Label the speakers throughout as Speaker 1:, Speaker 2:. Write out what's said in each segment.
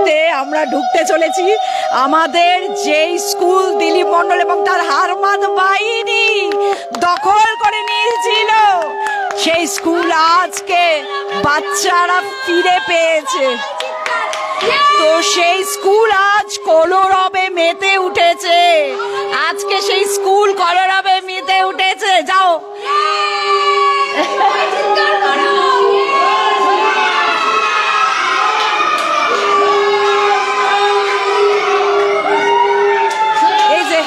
Speaker 1: মুহূর্তে আমরা ঢুকতে চলেছি আমাদের যেই স্কুল দিলীপ মণ্ডল এবং তার হারমাদ বাহিনী দখল করে নিয়েছিল, সেই স্কুল আজকে বাচ্চারা ফিরে পেয়েছে। তো সেই স্কুল আজ কলরবে মেতে উঠেছে। আজকে সেই স্কুল কলরবে মেতে উঠেছে। যাও এই যে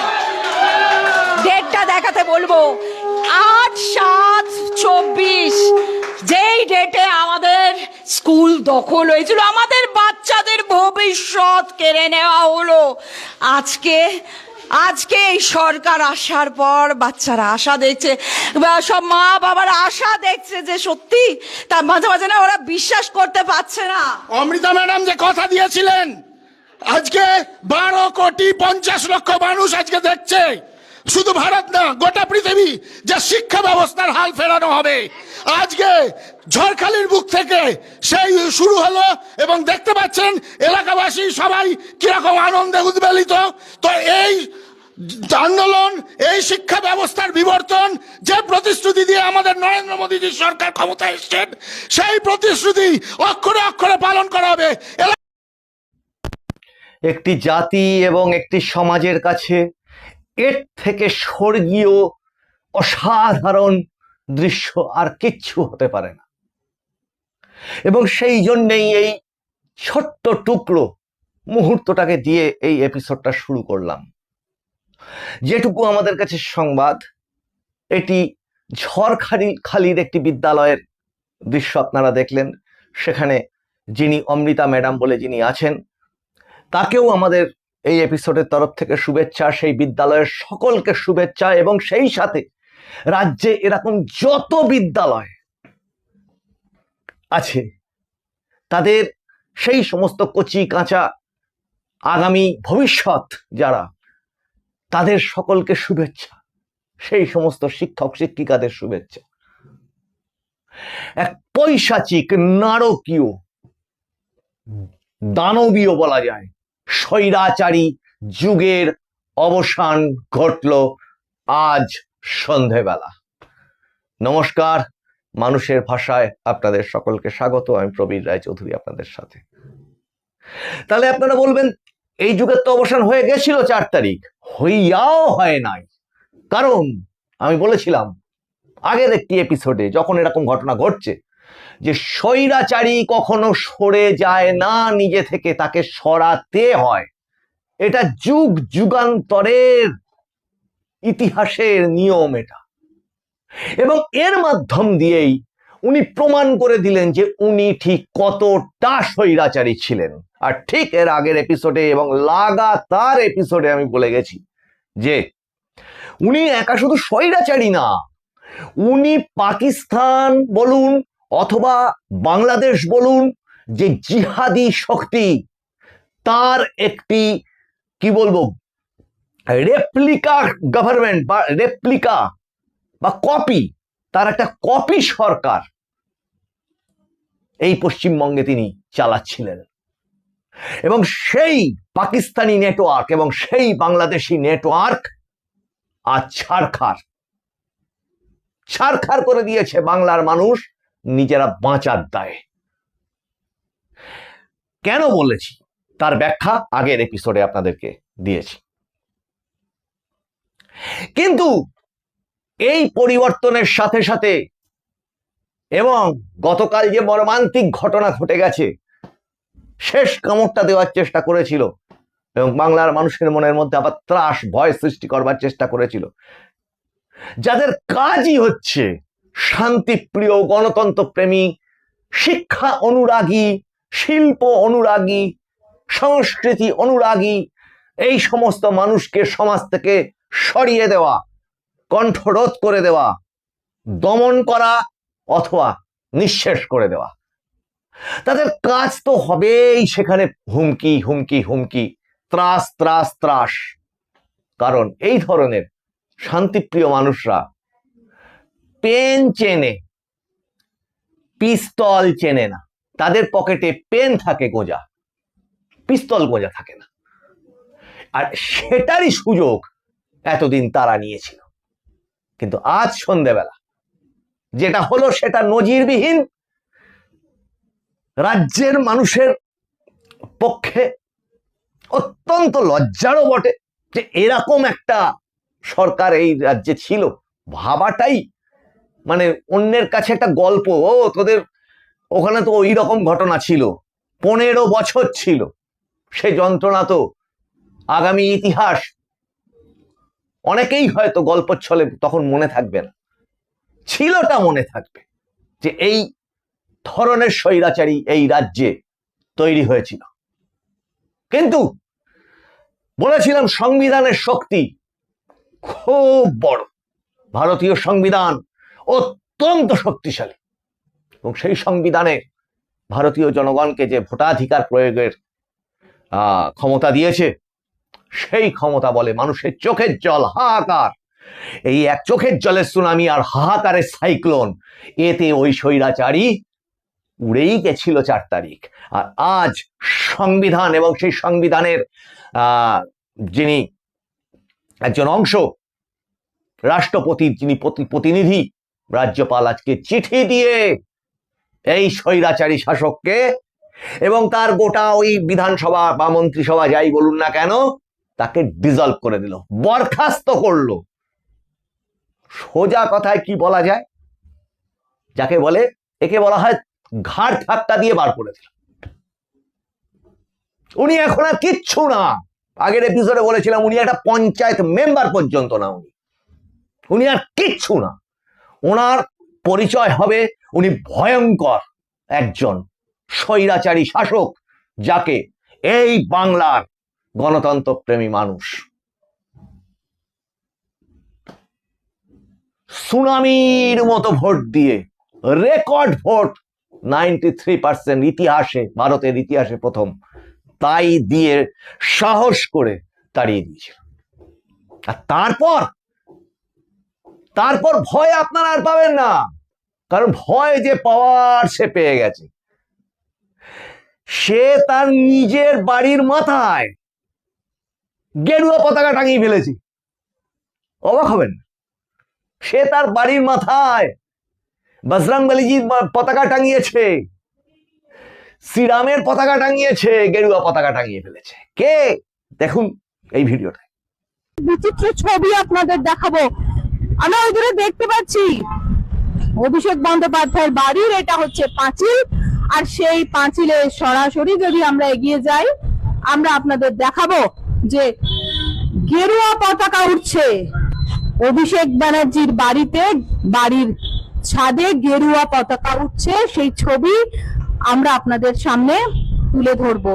Speaker 1: ডেটটা দেখাতে বলবো, 8/7/24, যেই ডেটে আমাদের স্কুল দখল হয়েছিল, আমাদের বাচ্চাদের ভবিষ্যৎ কেড়ে নেওয়া হলো। আজকে এই সরকার আসার পর বাচ্চারা আশা দেখছে, সব মা বাবারা আশা দেখছে যে সত্যি, তার মাঝে মাঝে না ওরা বিশ্বাস করতে পারছে না।
Speaker 2: অমৃতা ম্যাডাম যে কথা দিয়েছিলেন, আজকে 12,50,00,000 মানুষ আজকে দেখছে, শুধু ভারত না গোটা পৃথিবী, যে শিক্ষা ব্যবস্থার হাল ফেরানো হবে। আজকে ঝড়খালির বুক থেকে সেই শুরু হলো এবং দেখতে পাচ্ছেন এলাকাবাসী সবাই কিরকম আনন্দে উদ্বেলিত। তো এই আন্দোলন, এই শিক্ষা ব্যবস্থার বিবর্তন, যে প্রতিশ্রুতি দিয়ে আমাদের নরেন্দ্র মোদীজির সরকার ক্ষমতায় এসেছেন, সেই প্রতিশ্রুতি অক্ষরে অক্ষরে পালন করা হবে।
Speaker 3: একটি জাতি এবং একটি সমাজের কাছে এর থেকে স্বর্গীয় অসাধারণ দৃশ্য আর কিচ্ছু হতে পারে না। এবং সেই জন্যেই এই ছোট্ট টুকরো মুহূর্তটাকে দিয়ে এই এপিসোডটা শুরু করলাম। যেটুকু আমাদের কাছে সংবাদ, এটি ঝড়খালির একটি বিদ্যালয়ের দৃশ্য আপনারা দেখলেন। সেখানে যিনি অমৃতা ম্যাডাম বলে যিনি আছেন, তাকেও আমাদের এই এপিসোডের তরফ থেকে শুভেচ্ছা, সেই বিদ্যালয়ের সকলকে শুভেচ্ছা, এবং সেই সাথে রাজ্যে এরকম যত বিদ্যালয় আছে তাদের সেই সমস্ত কচি কাঁচা আগামী ভবিষ্যৎ যারা, তাদের সকলকে শুভেচ্ছা, সেই সমস্ত শিক্ষক শিক্ষিকাদের শুভেচ্ছা। এক পৈশাচিক, নারকীয়, দানবীয় বলা যায় স্বৈরাচারী যুগের অবসান ঘটল আজ সন্ধেবেলা। নমস্কার, মানুষের ভাষায় আপনাদের সকলকে স্বাগত। আমি প্রবীর রায়চৌধুরী আপনাদের সাথে। তাহলে আপনারা বলবেন, এই যুগের তো অবসান হয়ে গেছিল 4 তারিখ, হইয়াও হয় নাই। কারণ আমি বলেছিলাম আগের একটি এপিসোডে, যখন এরকম ঘটনা ঘটছে, যে স্বৈরাচারী কখনো সরে যায় না নিজে থেকে, তাকে সরাতে হয়। এটা যুগ যুগান্তরের ইতিহাসের নিয়ম এটা। এবং এর মাধ্যম দিয়েই উনি প্রমাণ করে দিলেন যে উনি ঠিক কতটা স্বৈরাচারী ছিলেন। আর ঠিক এর আগের এপিসোডে এবং লাগাতার এপিসোডে আমি বলে গেছি যে উনি একা শুধু স্বৈরাচারী না, উনি পাকিস্তান বলুন অথবা বাংলাদেশ বলুন, যে জিহাদি শক্তি, তার একটি কি বলবো রেপ্লিকা গভর্নমেন্ট বা রেপ্লিকা বা কপি, তার একটা কপি সরকার এই পশ্চিমবঙ্গে তিনি চালাচ্ছিলেন। এবং সেই পাকিস্তানি নেটওয়ার্ক এবং সেই বাংলাদেশি নেটওয়ার্ক আজ ছারখার করে দিয়েছে বাংলার মানুষ নিজেরা বাঁচার দায়ে। কেন বলেছি তার ব্যাখ্যা আগের এপিসোডে আপনাদেরকে দিয়েছি। কিন্তু এই পরিবর্তনের সাথে সাথে, এবং গতকাল যে মর্মান্তিক ঘটনা ঘটে গেছে, শেষ কামড়টা দেওয়ার চেষ্টা করেছিল এবং বাংলার মানুষের মনের মধ্যে আবার ত্রাস ভয় সৃষ্টি করবার চেষ্টা করেছিল, যাদের কাজই হচ্ছে শান্তিপ্রিয়, গণতন্ত্র প্রেমী, শিক্ষা অনুরাগী, শিল্প অনুরাগী, সংস্কৃতি অনুরাগী এই সমস্ত মানুষকে সমাজ থেকে সরিয়ে দেওয়া, কণ্ঠরোধ করে দেওয়া, দমন করা অথবা নিঃশেষ করে দেওয়া। তাদের কাজ তো হবেই সেখানে হুমকি হুমকি হুমকি, ত্রাস ত্রাস ত্রাস। কারণ এই ধরনের শান্তিপ্রিয় মানুষরা পেন চেনে, পিস্তল চেনে না। তাদের পকেটে পেন থাকে গোজা, পিস্তল গোঁজা থাকে না। আর সেটারই সুযোগ এতদিন তারা নিয়েছিল। কিন্তু আজ সন্ধ্যেবেলা যেটা হলো সেটা নজিরবিহীন, রাজ্যের মানুষের পক্ষে অত্যন্ত লজ্জারও বটে যে এরকম একটা সরকার এই রাজ্যে ছিল। ভাবাটাই মানে অন্যের কাছে একটা গল্প। ও তোদের ওখানে তো ওই রকম ঘটনা ছিল, 15 বছর ছিল, সে যন্ত্রণা তো আগামী ইতিহাস অনেকেই হয়তো গল্প ছলে তখন মনে থাকবে না, ছিলটা মনে থাকবে যে এই ধরনের স্বৈরাচারী এই রাজ্যে তৈরি হয়েছিল। কিন্তু বলেছিলাম সংবিধানের শক্তি খুব বড়, ভারতীয় সংবিধান অত্যন্ত শক্তিশালী, এবং সেই সংবিধানে ভারতীয় জনগণকে যে ভোটাধিকার প্রয়োগের ক্ষমতা দিয়েছে, সেই ক্ষমতা বলে মানুষের চোখের জল হাহাকার, এই এক চোখের জলের সুনামি আর হাহাকারের সাইক্লোন, এতে ওই স্বৈরাচারী উড়েই গেছিল 4 তারিখ। আর আজ সংবিধান এবং সেই সংবিধানের যিনি একজন অংশ, রাষ্ট্রপতির যিনি প্রতিনিধি, রাজ্যপাল আজকে চিঠি দিয়ে এই স্বৈরাচারী শাসককে এবং তার গোটা ওই বিধানসভা বা মন্ত্রিসভা যাই বলুন না কেন, তাকে ডিসলভ করে দিল, বরখাস্ত করলো। সোজা কথায় কি বলা যায়, যাকে বলে, একে বলা হয় ঘাড় ধাক্কা দিয়ে বার করে দিল। উনি এখন আর কিচ্ছু না। আগের এপিসোডে বলেছিলাম উনি একটা পঞ্চায়েত মেম্বার পর্যন্ত না, উনি আর কিচ্ছু না। ওনার পরিচয় হবে উনি ভয়ঙ্কর একজন স্বৈরাচারী শাসক, যাকে এই বাংলার গণতন্ত্র প্রেমী মানুষ সুনামির মতো ভোট দিয়ে, রেকর্ড ভোট 93% ইতিহাসে, ভারতের ইতিহাসে প্রথম, তাই দিয়ে সাহস করে তাড়িয়ে দিয়েছিল। আর তারপর ভয় আপনারা আর পাবেন না, কারণ ভয় যে পাওয়ার সে পেয়ে গেছে। সে তার নিজের বাড়ির মাথায় গেরুয়া পতাকা টাঙিয়ে ফেলেছে। অবাক হবেন, সে তার বাড়ির মাথায় বজরংবলীজির পতাকা টাঙিয়েছে, শ্রীরামের পতাকা টাঙিয়েছে, গেরুয়া পতাকা টাঙিয়ে ফেলেছে। কে? দেখুন এই ভিডিওটা।
Speaker 4: বিচিত্র ছবি আপনাদের দেখাবো। আমরা ওই দূরে দেখতে পাচ্ছি অভিষেক বন্দ্যোপাধ্যায়ের বাড়ির, এটা হচ্ছে পাঁচিল, আর সেই পাঁচিলে সরাসরি যদি আমরা এগিয়ে যাই, আমরা আপনাদের দেখাবো যে গেরুয়া পতাকা উঠছে অভিষেক ব্যানার্জির বাড়িতে, বাড়ির ছাদে গেরুয়া পতাকা উঠছে, সেই ছবি আমরা আপনাদের সামনে তুলে ধরবো।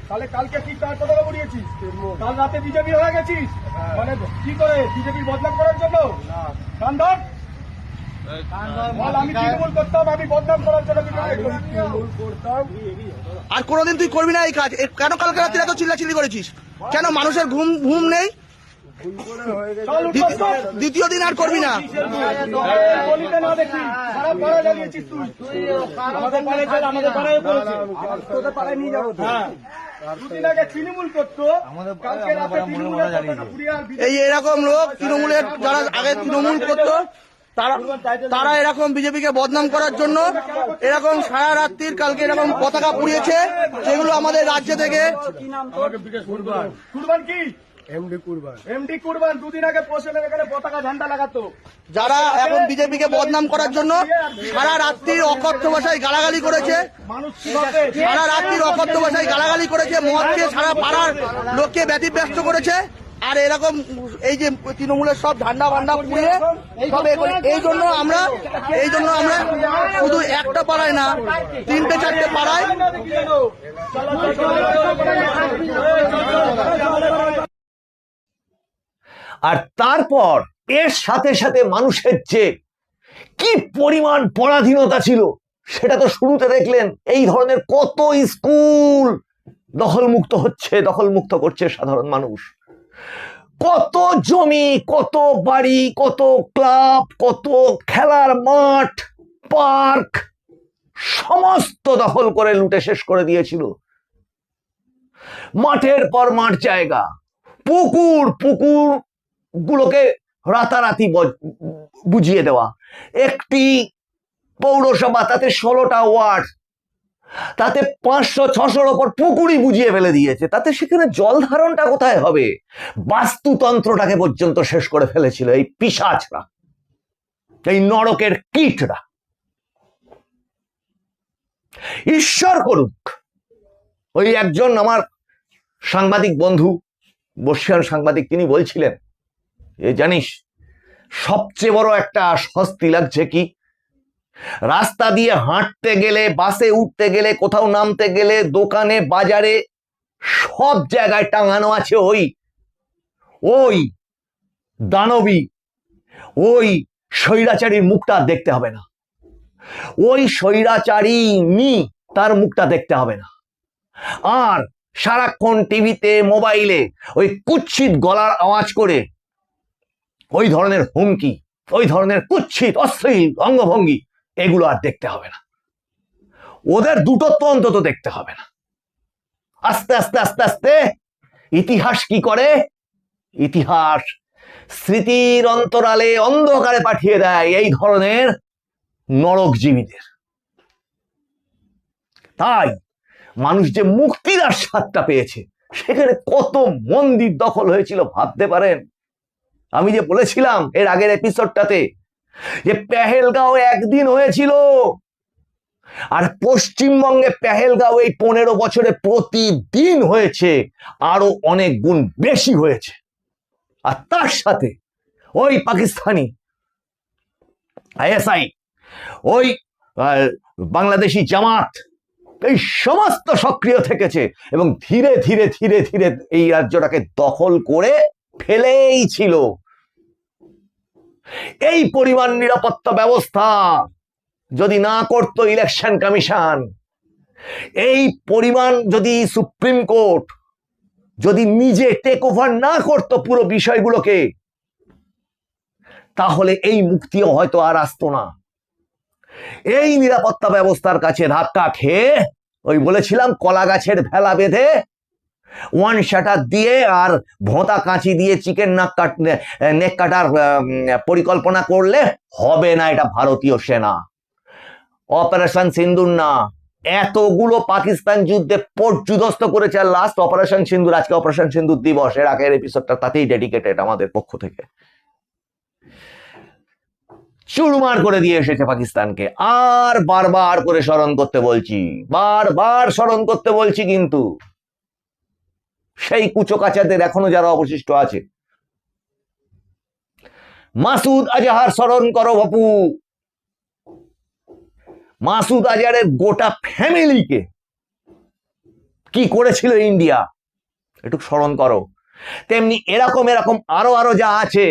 Speaker 5: তাহলে কালকে কি কার কথা বলিয়েছিস? কাল রাতে বিজেপি হয়ে গেছিস, মানে কি করে বিজেপির বদনাম করার জন্য? কান্দর আমি তৃণমূল করতাম, আমি বদনাম করার জন্য তৃণমূল করতাম।
Speaker 6: আর কোনোদিন তুই করবি না এই কাজ। কেন কালকে রাত্রে এত চিল্লাচিল্লি করেছিস? কেন মানুষের ঘুম নেই? দ্বিতীয় দিন আর করবি না। এই এরকম লোক তৃণমূলের, যারা আগে তৃণমূল করতো, তারা এরকম বিজেপিকে বদনাম করার জন্য এরকম সারা রাত্রির কালকে এরকম পতাকা পুড়িয়েছে, যেগুলো আমাদের রাজ্য থেকে এমডি কুরবান দুদিন আগে পৌঁছলে এখানে পতাকা ঝান্ডা লাগাতো। যারা এখন বিজেপিকে বদনাম করার জন্য সারা রাত্রির অকথ্য ভাষায় গালাগালি করেছে, সারা রাত্রির অকথ্য ভাষায় গালাগালি করেছে, মদ খেয়ে সারা পাড়ার লোককে ব্যতিব্যস্ত করেছে। আর এরকম এই যে তৃণমূলের সব ঝান্ডা ভান্ডা পুড়িয়ে সব এই জন্য আমরা শুধু একটা পাড়ায় না, 3-4টে পাড়ায়
Speaker 3: আর তারপর এর সাথে সাথে মানুষের যে কি পরিমাণ পরাধীনতা ছিল সেটা তো শুরুতে দেখলেন। এই ধরনের কত স্কুল দখলমুক্ত হচ্ছে, দখলমুক্ত করছে সাধারণ মানুষ, কত জমি, কত বাড়ি, কত ক্লাব, কত খেলার মাঠ, পার্ক, সমস্ত দখল করে লুটে শেষ করে দিয়েছিল মাঠের পর মাঠ জায়গা, পুকুর গুলোকে রাতারাতি বুঝিয়ে দেওয়া। একটি পৌরসভা, তাতে 16টা ওয়ার্ড, তাতে 500-600-র ওপর পুকুরই বুঝিয়ে ফেলে দিয়েছে। তাতে সেখানে জল ধারণটা কোথায় হবে? বাস্তুতন্ত্রটাকে পর্যন্ত শেষ করে ফেলেছিল এই পিশাচরা, এই নরকের কীটরা। ঈশ্বর করুক, ওই একজন আমার সাংবাদিক বন্ধু, বর্ষিয়ান সাংবাদিক, তিনি বলছিলেন, এ জানিস সবচেয়ে বড় একটা স্বস্তি লাগছে কি? রাস্তা দিয়ে হাঁটতে গেলে, বাসে উঠতে গেলে, কোথাও নামতে গেলে, দোকানে বাজারে সব জায়গায় টাঙানো আছে ওই দানবী, ওই স্বৈরাচারীর মুখটা দেখতে হবে না, ওই স্বৈরাচারী তার মুখটা দেখতে হবে না। আর সারাক্ষণ টিভিতে, মোবাইলে ওই কুৎসিত গলার আওয়াজ করে ওই ধরনের হুমকি, ওই ধরনের কুৎসিত অশ্লীল অঙ্গভঙ্গি, এগুলো আর দেখতে হবে না। ওদের দুটো তো অন্তত দেখতে হবে না। আস্তে আস্তে আস্তে আস্তে ইতিহাস কি করে? ইতিহাস স্মৃতির অন্তরালে অন্ধকারে পাঠিয়ে দেয় এই ধরনের নরকজীবীদের। তাই মানুষ যে মুক্তির আস্বাদটা পেয়েছে, সেখানে কত মন্দির দখল হয়েছিল ভাবতে পারেন? আমি যে বলেছিলাম এর আগের এপিসোডটাতে যে পেহেলগাঁও একদিন হয়েছিল, আর পশ্চিমবঙ্গে পেহেলগাঁও এই 15 বছরে প্রতিদিন হয়েছে, আরো অনেক গুণ বেশি হয়েছে। আর তার সাথে ওই পাকিস্তানি আইএসআই, ওই বাংলাদেশি জামাত, এই সমস্ত সক্রিয় থেকেছে এবং ধীরে ধীরে ধীরে ধীরে এই রাজ্যটাকে দখল করে ফেলেই ছিল। এই পরিমাণ নিরাপত্তা ব্যবস্থা যদি না করতো ইলেকশন কমিশন, এই পরিমাণ যদি সুপ্রিম কোর্ট যদি নিজে টেক ওভার না করতো পুরো বিষয়গুলোকে, তাহলে এই মুক্তিও হয়তো আর আসতো না। এই নিরাপত্তা ব্যবস্থার কাছে ধাক্কা খেয়ে, ওই বলেছিলাম কলা গাছের ভেলা বেঁধে ওয়ান শাটার দিয়ে আর ভোঁতা কাঁচি দিয়ে চিকেন নেক কাটার পরিকল্পনা করলে হবে না। এটা ভারতীয় সেনা, অপারেশন সিন্দুর না। এতগুলো পাকিস্তান যুদ্ধে পর্যুদস্ত করেছে। আর লাস্ট অপারেশন সিন্দুর, আজকে অপারেশন সিন্দুর দিবস, এর আগের এপিসোডটা তাতেই ডেডিকেটেড আমাদের পক্ষ থেকে। চুরমার করে দিয়ে এসেছে পাকিস্তানকে। আর বারবার করে স্মরণ করতে বলছি, বারবার স্মরণ করতে বলছি, কিন্তু সেই কুচো কাচাদের এখনো যারা অবশিষ্ট আছে, মাসুদ আজহার স্মরণ করো বাপু। মাসুদ আজহারের গোটা ফ্যামিলিকে কি করেছিল ইন্ডিয়া, একটু স্মরণ করো। তেমনি এরকম এরকম আরো যা আছে,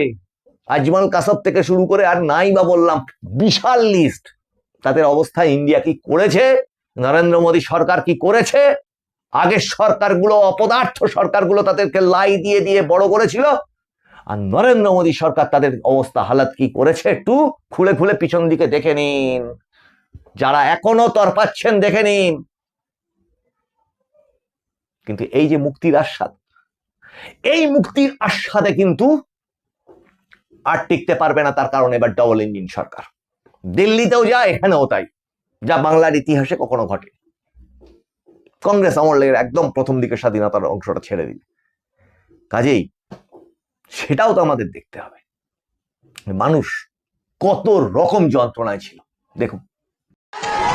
Speaker 3: আজমল কাসব থেকে শুরু করে আর নাই বা বললাম, বিশাল লিস্ট। তাদের অবস্থা ইন্ডিয়া কি করেছে, নরেন্দ্র মোদী সরকার কি করেছে, আগের সরকারগুলো, অপদার্থ সরকারগুলো তাদেরকে লাই দিয়ে দিয়ে বড় করেছিল, আর নরেন্দ্র মোদী সরকার তাদের অবস্থা হালাত কি করেছে একটু খুলে খুলে পিছন দিকে দেখে নিন। যারা এখনো তরপাচ্ছেন দেখে নিন। কিন্তু এই যে মুক্তির আস্বাদ, এই মুক্তির আস্বাদে কিন্তু আর টিকতে পারবে না। তার কারণ এবার ডবল ইঞ্জিন সরকার। দিল্লিতেও যা, এখানেও তাই, যা বাংলার ইতিহাসে কখনো ঘটে। কংগ্রেস আমলের একদম প্রথম দিকে স্বাধীনতার অংশটা ছেড়ে দিবে। কাজেই সেটাও তো আমাদের দেখতে হবে, মানুষ কত রকম যন্ত্রণায় ছিল। দেখুন,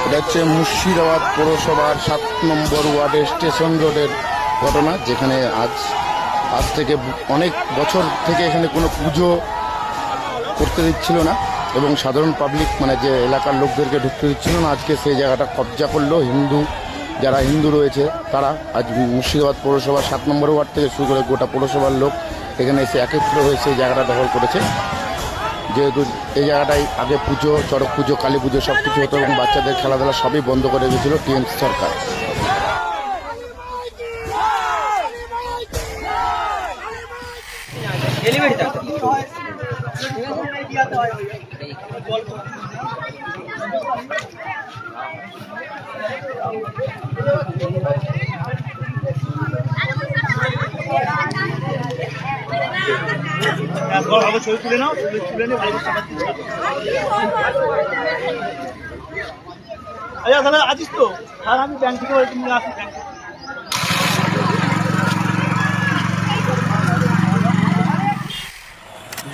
Speaker 2: এটা হচ্ছে মুর্শিদাবাদ পৌরসভার 7 নম্বর ওয়ার্ডের স্টেশন রোডের ঘটনা, যেখানে আজ থেকে অনেক বছর থেকে এখানে কোনো পুজো করতে দিচ্ছিল না এবং সাধারণ পাবলিক, মানে যে এলাকার লোকদেরকে ঢুকতে দিচ্ছিল না। আজকে সেই জায়গাটা কবজা করলো যারা হিন্দু রয়েছে তারা। আজ মুর্শিদাবাদ পৌরসভার 7 নম্বর ওয়ার্ড থেকে শুরু করে গোটা পৌরসভার লোক এখানে এসে একত্র হয়ে সেই জায়গাটা দখল করেছে। যেহেতু এই জায়গাটায় আগে পুজো, চড়ক পুজো, কালী পুজো সব কিছু হতো এবং বাচ্চাদের খেলাধুলা সবই বন্ধ করে দিয়েছিল টিএমসি সরকার।
Speaker 5: ভালো ছবি তুলে নাও, তুলে নিয়ে ভালো টাকা দিচ্ছি। আচ্ছা তাহলে আছিস তো, আর আমি ব্যাংক থেকে তুমি আসি ব্যাংক থেকে।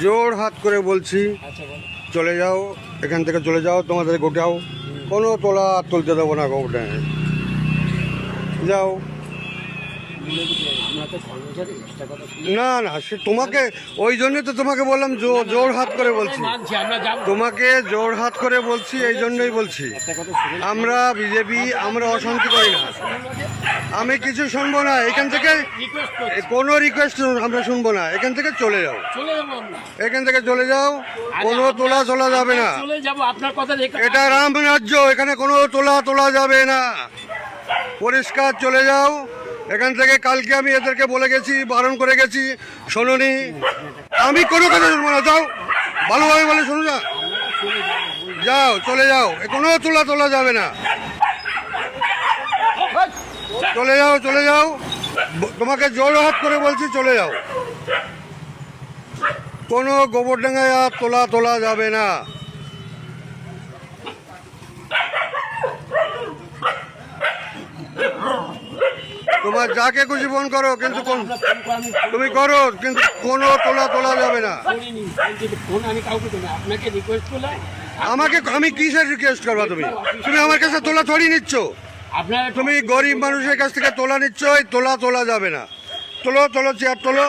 Speaker 7: জোর হাত করে বলছি চলে যাও, এখান থেকে চলে যাও, তোমাদের গোটাও কোনো তোলা তুলতে দেবো না গোটা, যাও। না না, সে তোমাকে ওই জন্যই তো তোমাকে বললাম জোর হাত করে বলছি, তোমাকে জোর হাত করে বলছি, এই জন্যই বলছি আমরা বিজেপি, আমরা অশান্তি করি না, আমি কিছু শুনবো না এখান থেকে, কোনো রিকোয়েস্ট আমরা শুনবো না, এখান থেকে চলে যাও, এখান থেকে চলে যাও, কোনো তোলা যাবে না, এটা রাম রাজ্য, এখানে কোনো তোলা যাবে না, পরিষ্কার চলে যাও এখান থেকে। কালকে আমি এদেরকে বলে গেছি, বারণ করে গেছি, শোনোনি, আমি কোনো কথা শুনবো না, যাও, ভালোভাবে বলে শোনো, যাও চলে যাও, কোনো তোলা যাবে না, চলে যাও, তোমাকে জোর হাত করে বলছি চলে যাও, কোনো গোবরডাঙ্গায় আর তোলা যাবে না। তোমার যাকে খুশি ফোন করো, কিন্তু তুমি করো, কিন্তু কোনো তোলা যাবে না। আমাকে আমি কিসের রিকোয়েস্ট করবা? তুমি আমার কাছে তোলা থরি নিচ্ছ, তুমি গরিব মানুষের কাছ থেকে তোলা নিচ্ছ, এই তোলা যাবে না, তোলো চেয়ার তোলো।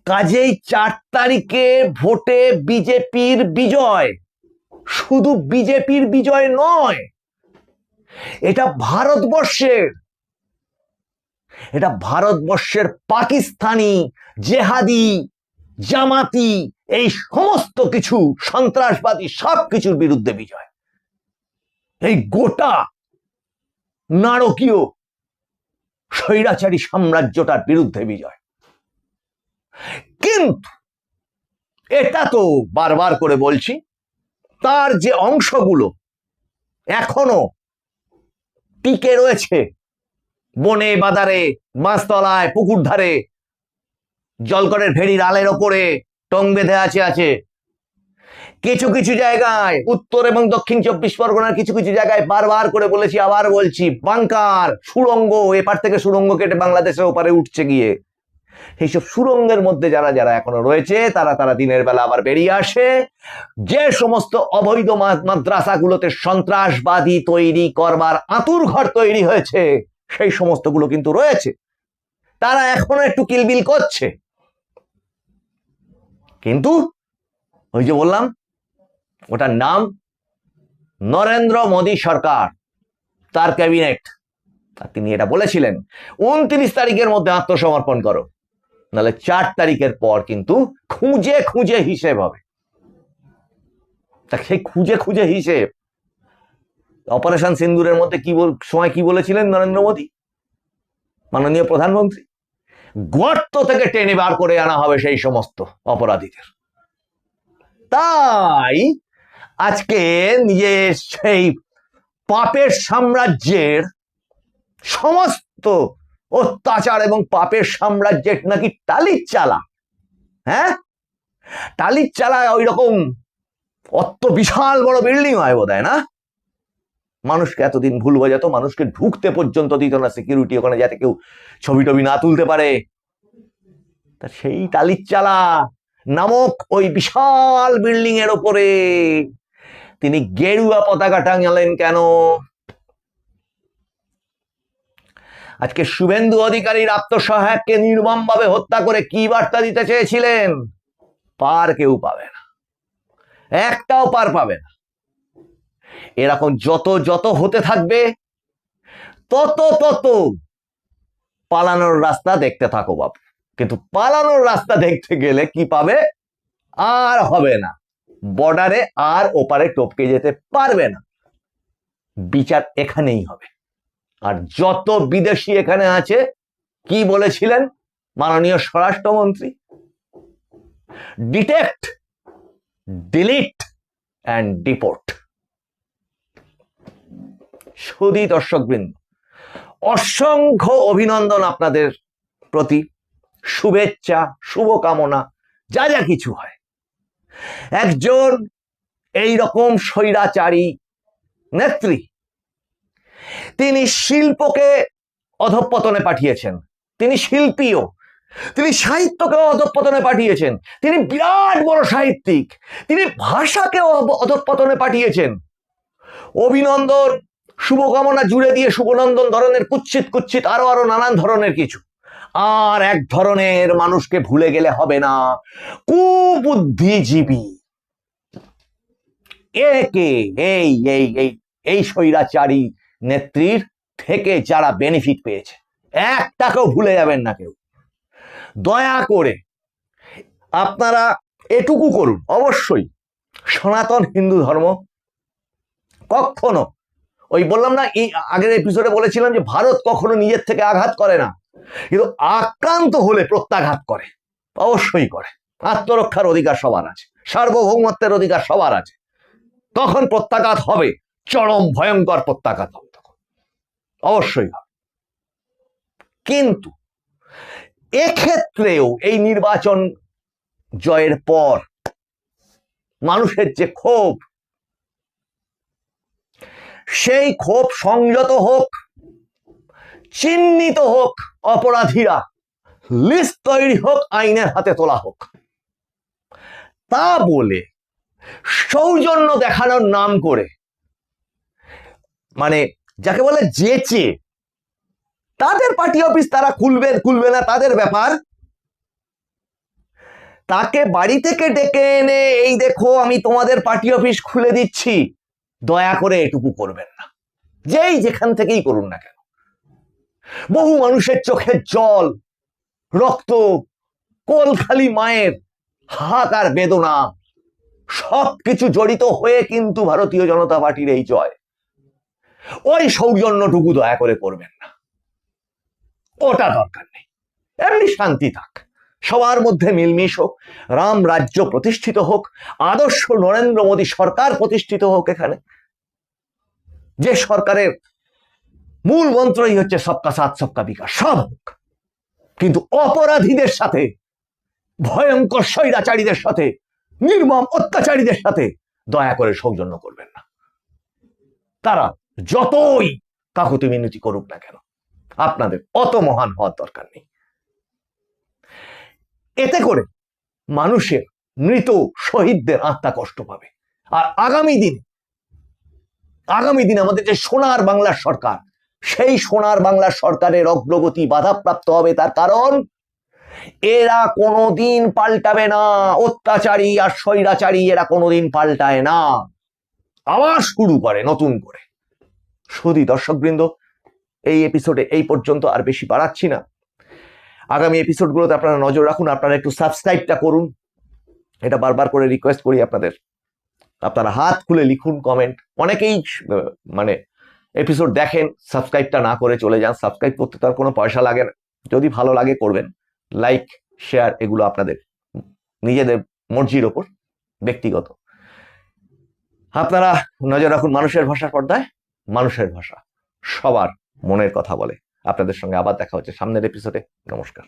Speaker 3: কাজেই 4 তারিখে ভোটে বিজেপির বিজয়, শুধু বিজেপির বিজয় নয়, এটা ভারতবর্ষের পাকিস্তানি, জেহাদি, জামাতি, এই সমস্ত কিছু সন্ত্রাসবাদী সব কিছুর বিরুদ্ধে বিজয়, এই গোটা নারকীয় স্বৈরাচারী সাম্রাজ্যটার বিরুদ্ধে বিজয়। কিন্তু এটা তো বারবার করে বলছি, তার যে অংশগুলো এখনো টিকে রয়েছে বনে বাদারে, মাছতলায়, পুকুর ধারে, জলকরের ভেড়ির আলের ওপরে টং বেঁধে আছে, কিছু কিছু জায়গায় উত্তর এবং দক্ষিণ 24 পরগনার কিছু কিছু জায়গায় বারবার করে বলেছি, আবার বলছি, বাংকার, সুড়ঙ্গ, এপার থেকে সুড়ঙ্গ কেটে বাংলাদেশের ওপারে উঠছে গিয়ে, এইসব সুড়ঙ্গের মধ্যে যারা এখনো রয়েছে তারা দিনের বেলা আবার বেরিয়ে আসে। যে সমস্ত অবৈধ মাদ্রাসাগুলোতে সন্ত্রাসবাদী তৈরি করবার আতুর ঘর তৈরি হয়েছে, সেই সমস্তগুলো কিন্তু রয়েছে, তারা এখনো একটু কিলবিল করছে। কিন্তু ওই যে বললাম, ওটার নাম নরেন্দ্র মোদী সরকার, তার ক্যাবিনেট, তিনি এটা বলেছিলেন 29 তারিখের মধ্যে আত্মসমর্পণ করো, নাহলে 4 তারিখের পর কিন্তু খুঁজে হিসেব হবে। তা সেই খুঁজে হিসেব, অপারেশন সিন্দুরের মধ্যে সময় কি বলেছিলেন নরেন্দ্র মোদী, মাননীয় প্রধানমন্ত্রী? গর্ত থেকে টেনে বার করে আনা হবে সেই সমস্ত অপরাধীদের। তাই আজকে নিজের সেই পাপের সাম্রাজ্যের সমস্ত অত্যাচার এবং পাপের সাম্রাজ্যের নাকি টালির চালা, টালির চালায় ওই রকম অত বিশাল বড় বিল্ডিং হয় বোধহয়, না? মানুষকে এতদিন ভুল বোঝাত, মানুষকে ঢুকতে পর্যন্ত দিত না সিকিউরিটি ওখানে, যাতে কেউ ছবি টবি না তুলতে পারে। তা সেই টালির চালা নামক ওই বিশাল বিল্ডিং এর ওপরে তিনি গেরুয়া পতাকা টাঙালেন কেন? আজকে শুভেন্দু অধিকারীর আত্মসহায়ককে নির্মমভাবে হত্যা করে কি বার্তা দিতে চেয়েছিলেন? পার কেউ পাবে না, একটাও পার পাবে না। এরকম যত হতে থাকবে, তত পালানোর রাস্তা দেখতে থাকো বাবু। কিন্তু পালানোর রাস্তা দেখতে গেলে কি পাবে? আর হবে না, বর্ডারে আর ওপারে টপকে যেতে পারবে না। বিচার এখানেই হবে। আর যত বিদেশি এখানে আছে, কি বলেছিলেন মাননীয় স্বরাষ্ট্রমন্ত্রী? Detect, delete and deport. সুধী দর্শকবৃন্দ, অসংখ্য অভিনন্দন আপনাদের প্রতি। শুভেচ্ছা, শুভকামনা, যা যা কিছু হয়। একজন এই রকম স্বৈরাচারী নেত্রী, তিনি শিল্পকে অধঃপতনে পাঠিয়েছেন, তিনি শিল্পীও, তিনি সাহিত্যকে অধঃপতনে পাঠিয়েছেন, তিনি বিরাট বড় সাহিত্যিক, তিনি ভাষাকে অধঃপতনে পাঠিয়েছেন। অভিনন্দন, শুভকামনা জুড়ে দিয়ে শুভনন্দন ধরনের কুচ্ছিত কুচ্ছিত আরো আরো নানান ধরনের কিছু। আর এক ধরনের মানুষকে ভুলে গেলে হবে না, কুবুদ্ধিজীবী। একে এই এই এই এই স্বৈরাচারী নেত্রীর থেকে যারা বেনিফিট পেয়েছে, একটাকেও ভুলে যাবেন না কেউ। দয়া করে আপনারা এটুকু করুন, অবশ্যই সনাতন হিন্দু ধর্ম কখনো, ওই বললাম না এই আগের এপিসোডে বলেছিলাম যে ভারত কখনো নিজের থেকে আঘাত করে না, কিন্তু আক্রান্ত হলে প্রত্যাঘাত করে, অবশ্যই করে। আত্মরক্ষার অধিকার সবার আছে, সার্বভৌমত্বের অধিকার সবার আছে। তখন প্রত্যাঘাত হবে, চরম ভয়ঙ্কর প্রত্যাঘাত হবে, তখন অবশ্যই হবে। কিন্তু এক্ষেত্রেও এই নির্বাচন জয়ের পর মানুষের যে ক্ষোভ, সেই ক্ষোভ সংযত হোক, চিহ্নিত হোক অপরাধীরা, লিস্ট তৈরি হোক, আইনের হাতে তোলা হোক। তা বলে সৌজন্য দেখানোর নাম করে, মানে যাকে বলে যেচে, তাদের পার্টি অফিস তারা খুলবে না তাদের ব্যাপার, তাকে বাড়ি থেকে ডেকে এনে এই দেখো আমি তোমাদের পার্টি অফিস খুলে দিচ্ছি, দয়া করে এটুকু করবেন না, যেই যেখান থেকেই করুন না কেন। বহু মানুষের চোখের জল, রক্ত, কোলখালি মায়ের হাহাকার বেদনা সবকিছু জড়িত হয়ে কিন্তু ভারতীয় জনতা পার্টির এই জয়। ওই সৌজন্যটুকু দয়া করে করবেন না, ওটা দরকার নেই। এমনি শান্তি থাক, সবার মধ্যে মিলমিশ হোক, রাম রাজ্য প্রতিষ্ঠিত হোক, আদর্শ নরেন্দ্র মোদী সরকার প্রতিষ্ঠিত হোক এখানে, যে সরকারের মূল মন্ত্রই হচ্ছে সবকা সাথ সবকা বিকাশ, সব হোক। কিন্তু অপরাধীদের সাথে, ভয়ঙ্কর স্বৈরাচারীদের সাথে, নির্মম অত্যাচারীদের সাথে দয়া করে সৌজন্য করবেন না। তারা যতই কাকুতি মিনতি করুক না কেন, আপনাদের অত মহান হওয়ার দরকার নেই। এতে করে মানুষের, মৃত শহীদদের আত্মা কষ্ট পাবে। আর আগামী দিন আমাদের যে সোনার বাংলার সরকার, সেই সোনার বাংলার সরকারের অগ্রগতি বাধাপ্রাপ্ত হবে। তার কারণ এরা কোনোদিন পাল্টাবে না, অত্যাচারী আর স্বৈরাচারী এরা কোনোদিন পাল্টায় না, আবার শুরু করে নতুন করে। শুধু দর্শকবৃন্দ, এই এপিসোডে এই পর্যন্ত, আর বেশি বাড়াচ্ছি না। আগামী এপিসোডগুলোতে আপনারা নজর রাখুন, আপনারা একটু সাবস্ক্রাইবটা করুন, এটা বারবার করে রিকোয়েস্ট করি আপনাদের। আপনারা হাত খুলে লিখুন কমেন্ট। অনেকেই মানে এপিসোড দেখেন, সাবস্ক্রাইবটা না করে চলে যান। সাবস্ক্রাইব করতে তার কোনো পয়সা লাগে না, যদি ভালো লাগে করবেন। লাইক, শেয়ার এগুলো আপনাদের নিজেদের মর্জির ওপর, ব্যক্তিগত। আপনারা নজর রাখুন মানুষের ভাষার পর্দায়। মানুষের ভাষা সবার মনের কথা বলে। আপনাদের সঙ্গে আবার দেখা হচ্ছে সামনের এপিসোডে। নমস্কার।